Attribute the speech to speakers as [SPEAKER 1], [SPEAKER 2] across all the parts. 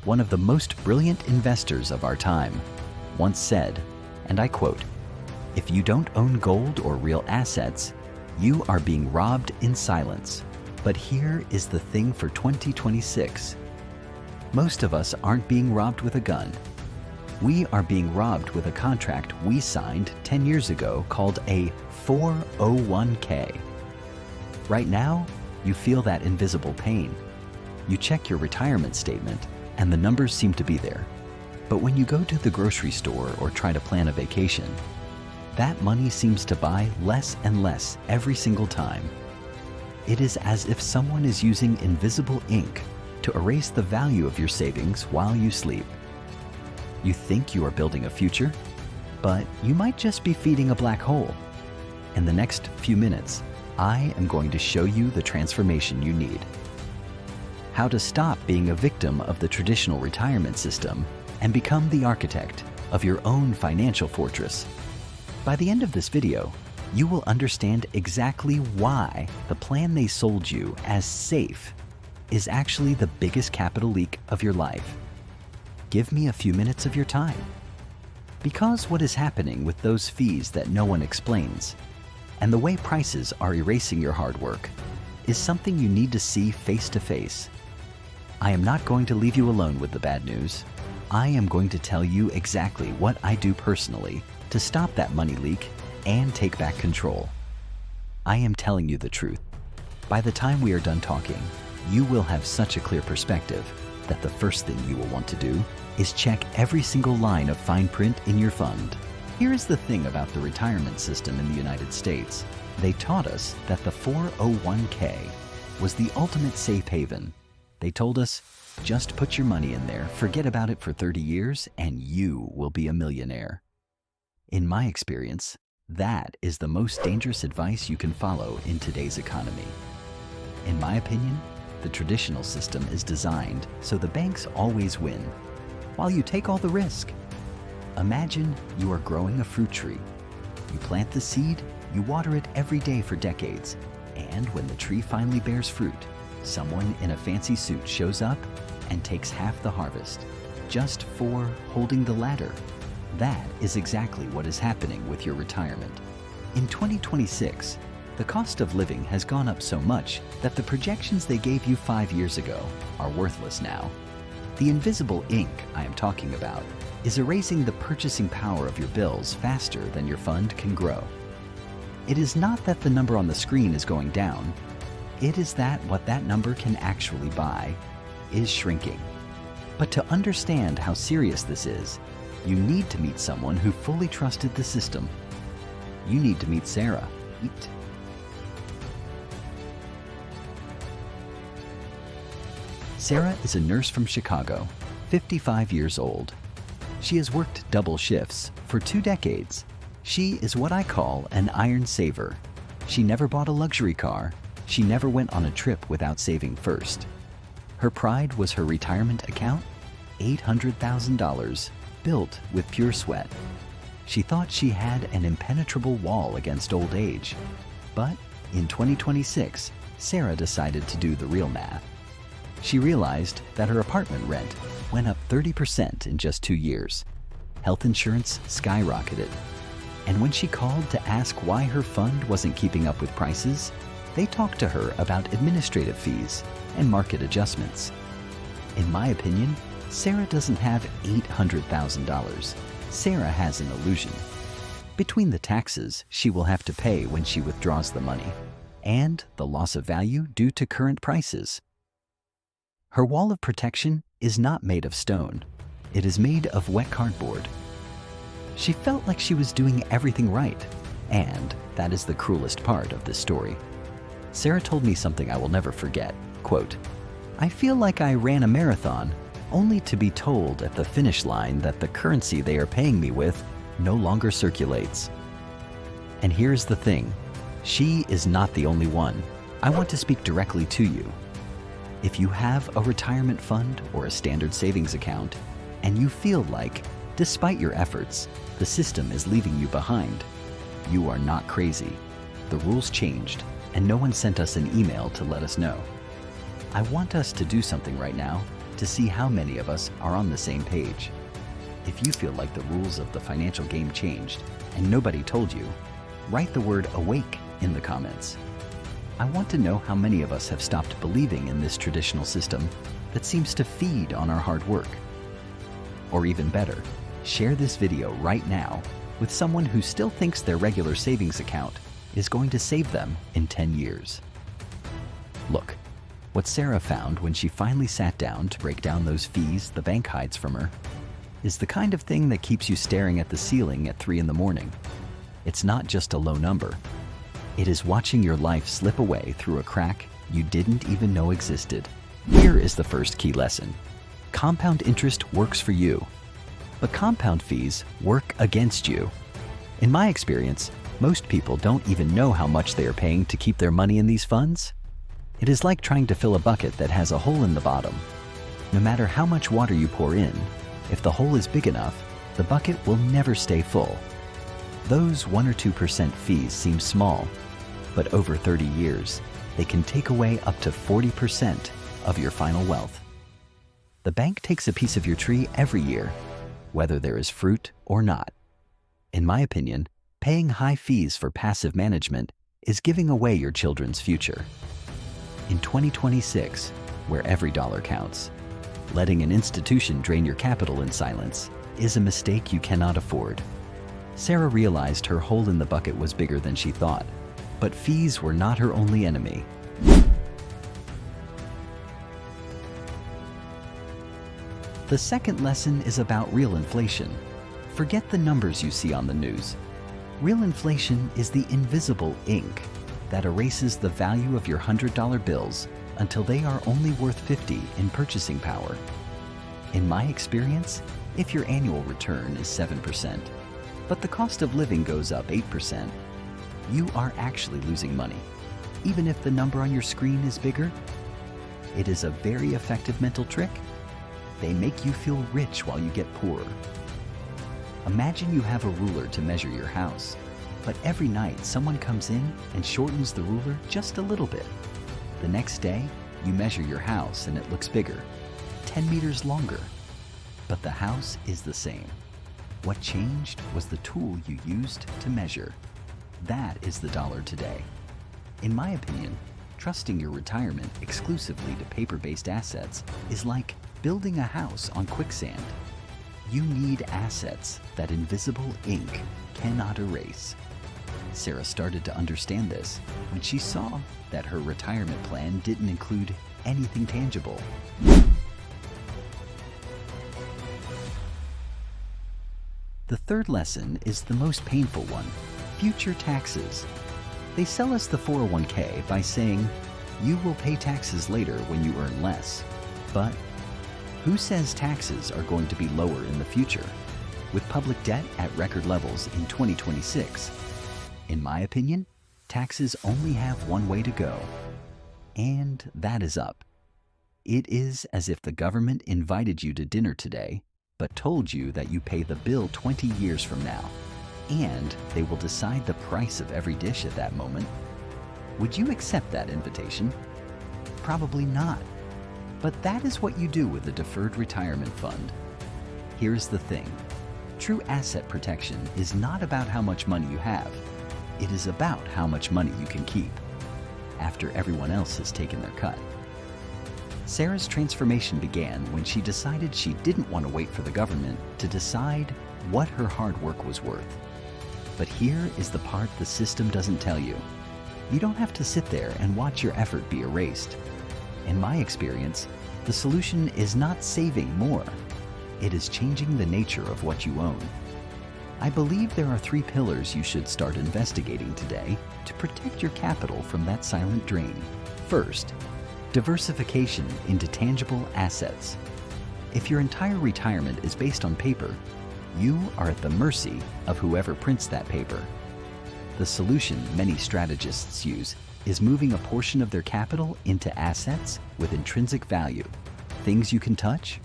[SPEAKER 1] one of the most brilliant investors of our time, once said, and I quote, "If you don't own gold or real assets, you are being robbed in silence." But here is the thing for 2026. Most of us aren't being robbed with a gun. We are being robbed with a contract we signed 10 years ago called a 401k. Right now, you feel that invisible pain. You check your retirement statement and the numbers seem to be there. But when you go to the grocery store or try to plan a vacation, that money seems to buy less and less every single time. It is as if someone is using invisible ink to erase the value of your savings while you sleep. You think you are building a future, but you might just be feeding a black hole. In the next few minutes, I am going to show you the transformation you need. How to stop being a victim of the traditional retirement system and become the architect of your own financial fortress. By the end of this video, you will understand exactly why the plan they sold you as safe is actually the biggest capital leak of your life. Give me a few minutes of your time. Because what is happening with those fees that no one explains, and the way prices are erasing your hard work, is something you need to see face to face. I am not going to leave you alone with the bad news. I am going to tell you exactly what I do personally to stop that money leak and take back control. I am telling you the truth. By the time we are done talking, you will have such a clear perspective that the first thing you will want to do is check every single line of fine print in your fund. Here is the thing about the retirement system in the United States. They taught us that the 401k was the ultimate safe haven. They told us, just put your money in there, forget about it for 30 years, and you will be a millionaire. In my experience, that is the most dangerous advice you can follow in today's economy. In my opinion, the traditional system is designed so the banks always win, while you take all the risk. Imagine you are growing a fruit tree. You plant the seed, you water it every day for decades, and when the tree finally bears fruit, someone in a fancy suit shows up and takes half the harvest, just for holding the ladder. That is exactly what is happening with your retirement. In 2026, the cost of living has gone up so much that the projections they gave you 5 years ago are worthless now. The invisible ink I am talking about is erasing the purchasing power of your bills faster than your fund can grow. It is not that the number on the screen is going down. It is that what that number can actually buy is shrinking. But to understand how serious this is, you need to meet someone who fully trusted the system. You need to meet Sarah. Sarah is a nurse from Chicago, 55 years old. She has worked double shifts for 2 decades. She is what I call an iron saver. She never bought a luxury car. She never went on a trip without saving first. Her pride was her retirement account, $800,000, built with pure sweat. She thought she had an impenetrable wall against old age. But in 2026, Sarah decided to do the real math. She realized that her apartment rent went up 30% in just 2 years. Health insurance skyrocketed. And when she called to ask why her fund wasn't keeping up with prices, they talked to her about administrative fees and market adjustments. In my opinion, Sarah doesn't have $800,000. Sarah has an illusion. Between the taxes she will have to pay when she withdraws the money and the loss of value due to current prices. Her wall of protection is not made of stone. It is made of wet cardboard. She felt like she was doing everything right, and that is the cruelest part of this story. Sarah told me something I will never forget. Quote, "I feel like I ran a marathon only to be told at the finish line that the currency they are paying me with no longer circulates." And here's the thing, she is not the only one. I want to speak directly to you. If you have a retirement fund or a standard savings account, and you feel like, despite your efforts, the system is leaving you behind, you are not crazy. The rules changed, and no one sent us an email to let us know. I want us to do something right now to see how many of us are on the same page. If you feel like the rules of the financial game changed and nobody told you, write the word awake in the comments. I want to know how many of us have stopped believing in this traditional system that seems to feed on our hard work. Or even better, share this video right now with someone who still thinks their regular savings account is going to save them in 10 years. Look, what Sarah found when she finally sat down to break down those fees the bank hides from her is the kind of thing that keeps you staring at the ceiling at 3 in the morning. It's not just a low number. It is watching your life slip away through a crack you didn't even know existed. Here is the first key lesson. Compound interest works for you, but compound fees work against you. In my experience, most people don't even know how much they are paying to keep their money in these funds. It is like trying to fill a bucket that has a hole in the bottom. No matter how much water you pour in, if the hole is big enough, the bucket will never stay full. Those 1 or 2% fees seem small, but over 30 years, they can take away up to 40% of your final wealth. The bank takes a piece of your tree every year, whether there is fruit or not. In my opinion, paying high fees for passive management is giving away your children's future. In 2026, where every dollar counts, letting an institution drain your capital in silence is a mistake you cannot afford. Sarah realized her hole in the bucket was bigger than she thought, but fees were not her only enemy. The second lesson is about real inflation. Forget the numbers you see on the news. Real inflation is the invisible ink that erases the value of your $100 bills until they are only worth $50 in purchasing power. In my experience, if your annual return is 7%, but the cost of living goes up 8%, you are actually losing money, even if the number on your screen is bigger. It is a very effective mental trick. They make you feel rich while you get poorer. Imagine you have a ruler to measure your house, but every night someone comes in and shortens the ruler just a little bit. The next day, you measure your house and it looks bigger, 10 meters longer, but the house is the same. What changed was the tool you used to measure. That is the dollar today. In my opinion, trusting your retirement exclusively to paper-based assets is like building a house on quicksand. You need assets that invisible ink cannot erase. Sarah started to understand this when she saw that her retirement plan didn't include anything tangible. The third lesson is the most painful one: future taxes. They sell us the 401k by saying, you will pay taxes later when you earn less. But who says taxes are going to be lower in the future, with public debt at record levels in 2026? In my opinion, taxes only have one way to go, and that is up. It is as if the government invited you to dinner today, but told you that you pay the bill 20 years from now, and they will decide the price of every dish at that moment. Would you accept that invitation? Probably not. But that is what you do with a deferred retirement fund. Here's the thing. True asset protection is not about how much money you have. It is about how much money you can keep after everyone else has taken their cut. Sarah's transformation began when she decided she didn't want to wait for the government to decide what her hard work was worth. But here is the part the system doesn't tell you. You don't have to sit there and watch your effort be erased. In my experience, the solution is not saving more. It is changing the nature of what you own. I believe there are 3 pillars you should start investigating today to protect your capital from that silent drain. First, diversification into tangible assets. If your entire retirement is based on paper, you are at the mercy of whoever prints that paper. The solution many strategists use is moving a portion of their capital into assets with intrinsic value. Things you can touch,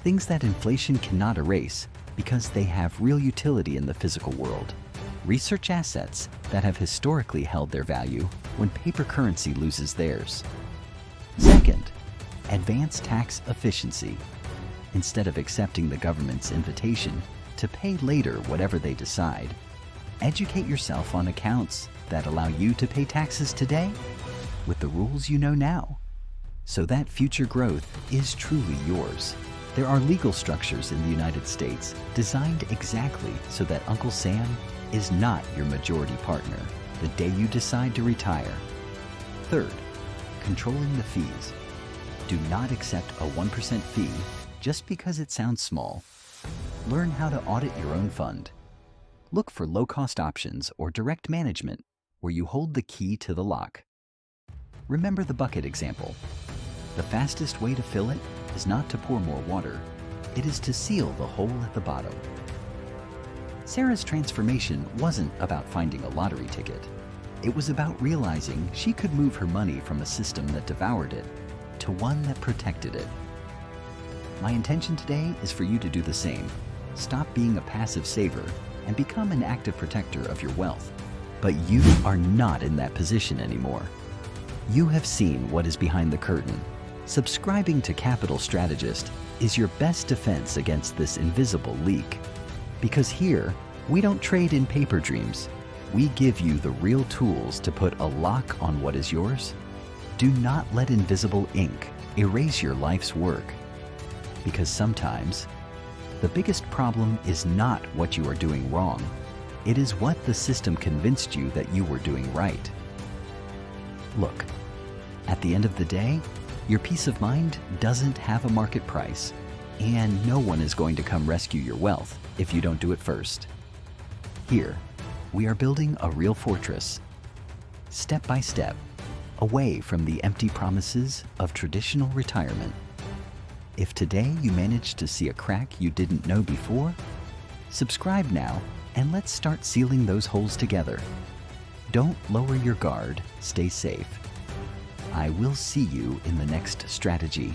[SPEAKER 1] things that inflation cannot erase because they have real utility in the physical world. Research assets that have historically held their value when paper currency loses theirs. Second, Advance tax efficiency. Instead of accepting the government's invitation to pay later whatever they decide, educate yourself on accounts that allow you to pay taxes today with the rules you know now, so that future growth is truly yours. There are legal structures in the United States designed exactly so that Uncle Sam is not your majority partner the day you decide to retire. Third, controlling the fees. Do not accept a 1% fee just because it sounds small. Learn how to audit your own fund. Look for low-cost options or direct management where you hold the key to the lock. Remember the bucket example. The fastest way to fill it is not to pour more water, it is to seal the hole at the bottom. Sarah's transformation wasn't about finding a lottery ticket. It was about realizing she could move her money from a system that devoured it to one that protected it. My intention today is for you to do the same. Stop being a passive saver and become an active protector of your wealth. But you are not in that position anymore. You have seen what is behind the curtain. Subscribing to Capital Strategist is your best defense against this invisible leak. Because here, we don't trade in paper dreams. We give you the real tools to put a lock on what is yours. Do not let invisible ink erase your life's work. Because sometimes, the biggest problem is not what you are doing wrong. It is what the system convinced you that you were doing right. Look, at the end of the day, your peace of mind doesn't have a market price, and no one is going to come rescue your wealth if you don't do it first. Here, we are building a real fortress, step by step, away from the empty promises of traditional retirement. If today you managed to see a crack you didn't know before, subscribe now and let's start sealing those holes together. Don't lower your guard, stay safe. I will see you in the next strategy.